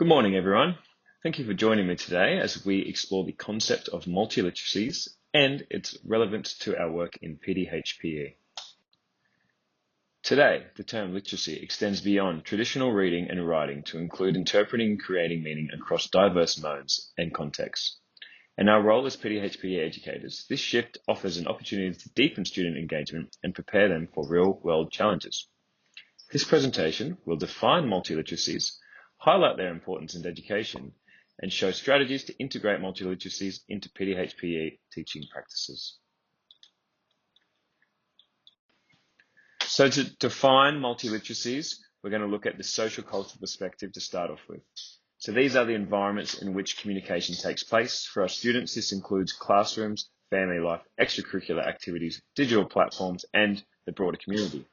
Good morning, everyone. Thank you for joining me today as we explore the concept of multiliteracies and its relevance to our work in PDHPE. Today, the term literacy extends beyond traditional reading and writing to include interpreting and creating meaning across diverse modes and contexts. In our role as PDHPE educators, this shift offers an opportunity to deepen student engagement and prepare them for real-world challenges. This presentation will define multiliteracies, highlight their importance in education, and show strategies to integrate multiliteracies into PDHPE teaching practices. So to define multiliteracies, we're going to look at the social cultural perspective to start off with. So these are the environments in which communication takes place. For our students, this includes classrooms, family life, extracurricular activities, digital platforms, and the broader community.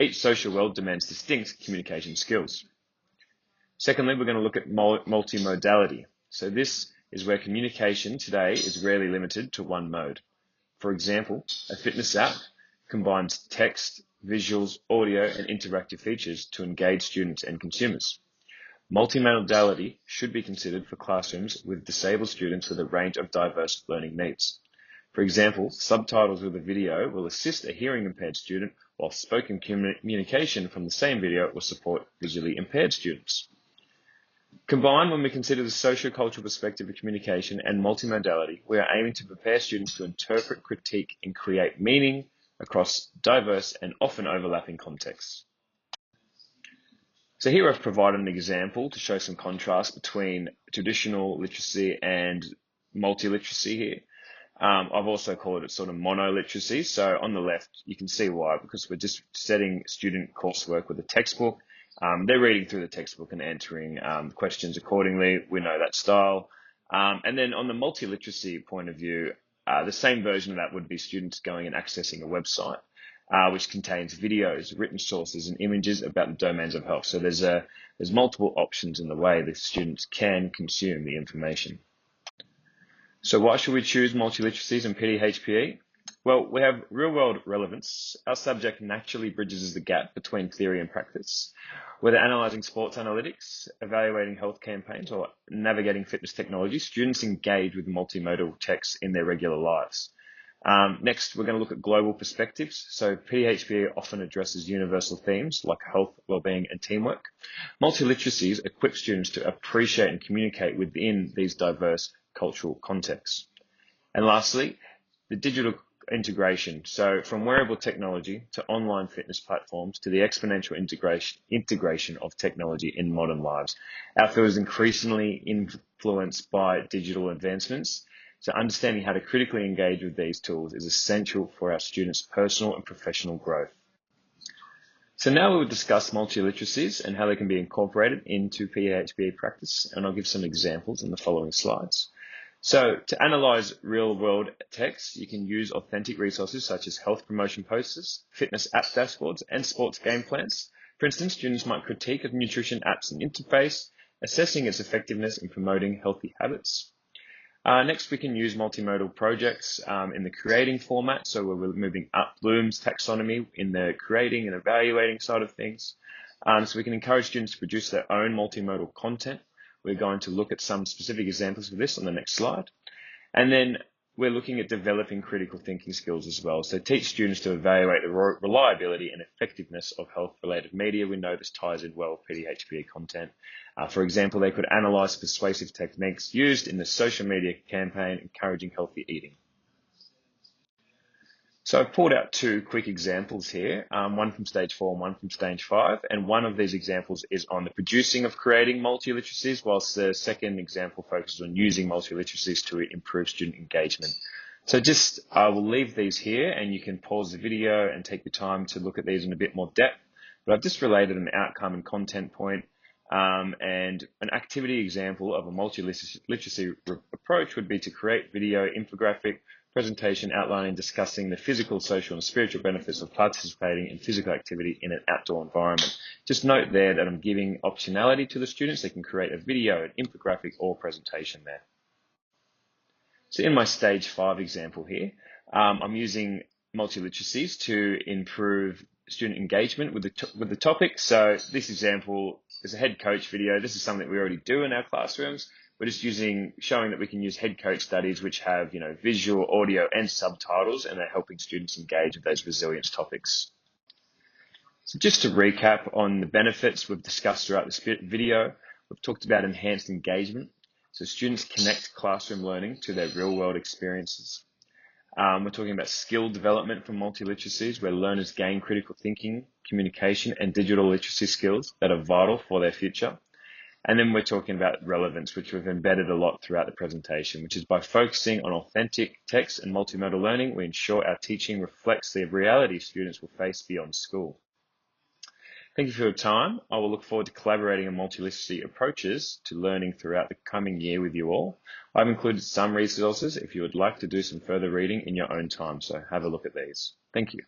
Each social world demands distinct communication skills. Secondly, we're going to look at multimodality. So this is where communication today is rarely limited to one mode. For example, a fitness app combines text, visuals, audio, and interactive features to engage students and consumers. Multimodality should be considered for classrooms with disabled students with a range of diverse learning needs. For example, subtitles with a video will assist a hearing impaired student, while spoken communication from the same video will support visually impaired students. Combined, when we consider the socio-cultural perspective of communication and multimodality, we are aiming to prepare students to interpret, critique, and create meaning across diverse and often overlapping contexts. So here I've provided an example to show some contrast between traditional literacy and multiliteracy here. I've also called it sort of monoliteracy. So on the left, you can see why, because we're just setting student coursework with a textbook. They're reading through the textbook and answering questions accordingly. We know that style. And then on the multiliteracy point of view, the same version of that would be students going and accessing a website, which contains videos, written sources, and images about the domains of health. So there's multiple options in the way the students can consume the information. So why should we choose multiliteracies in PDHPE? Well, we have real-world relevance. Our subject naturally bridges the gap between theory and practice. Whether analysing sports analytics, evaluating health campaigns, or navigating fitness technology, students engage with multimodal texts in their regular lives. Next, we're going to look at global perspectives. So PDHPE often addresses universal themes like health, wellbeing, and teamwork. Multiliteracies equip students to appreciate and communicate within these diverse cultural contexts. And lastly, the digital integration. So from wearable technology to online fitness platforms to the exponential integration of technology in modern lives. Our field is increasingly influenced by digital advancements. So understanding how to critically engage with these tools is essential for our students' personal and professional growth. So now we will discuss multiliteracies and how they can be incorporated into PDHPE practice, and I'll give some examples in the following slides. So to analyze real-world text, you can use authentic resources such as health promotion posters, fitness app dashboards, and sports game plans. For instance, students might critique a nutrition apps and interface, assessing its effectiveness in promoting healthy habits. Next, we can use multimodal projects in the creating format. So we're moving up Bloom's taxonomy in the creating and evaluating side of things. So we can encourage students to produce their own multimodal content. We're going to look at some specific examples of this on the next slide. And then we're looking at developing critical thinking skills as well. So teach students to evaluate the reliability and effectiveness of health-related media. We know this ties in well with PDHPE content. For example, they could analyze persuasive techniques used in the social media campaign encouraging healthy eating. So I've pulled out two quick examples here, one from stage 4 and one from stage 5. And one of these examples is on the producing of creating multiliteracies, whilst the second example focuses on using multiliteracies to improve student engagement. So I will leave these here and you can pause the video and take your time to look at these in a bit more depth. But I've just related an outcome and content point and an activity example of a multiliteracy approach would be to create video infographic presentation outlining and discussing the physical, social, and spiritual benefits of participating in physical activity in an outdoor environment. Just note there that I'm giving optionality to the students. They can create a video, an infographic, or presentation there. So in my stage 5 example here, I'm using multiliteracies to improve student engagement with the topic. So this example is a head coach video. This is something we already do in our classrooms. We're just showing that we can use head coach studies which have, visual, audio, and subtitles, and they're helping students engage with those resilience topics. So just to recap on the benefits we've discussed throughout this video, we've talked about enhanced engagement. So students connect classroom learning to their real-world experiences. We're talking about skill development from multiliteracies, where learners gain critical thinking, communication, and digital literacy skills that are vital for their future. And then we're talking about relevance, which we've embedded a lot throughout the presentation, which is by focusing on authentic text and multimodal learning, we ensure our teaching reflects the reality students will face beyond school. Thank you for your time. I will look forward to collaborating on multiliteracy approaches to learning throughout the coming year with you all. I've included some resources if you would like to do some further reading in your own time, so have a look at these. Thank you.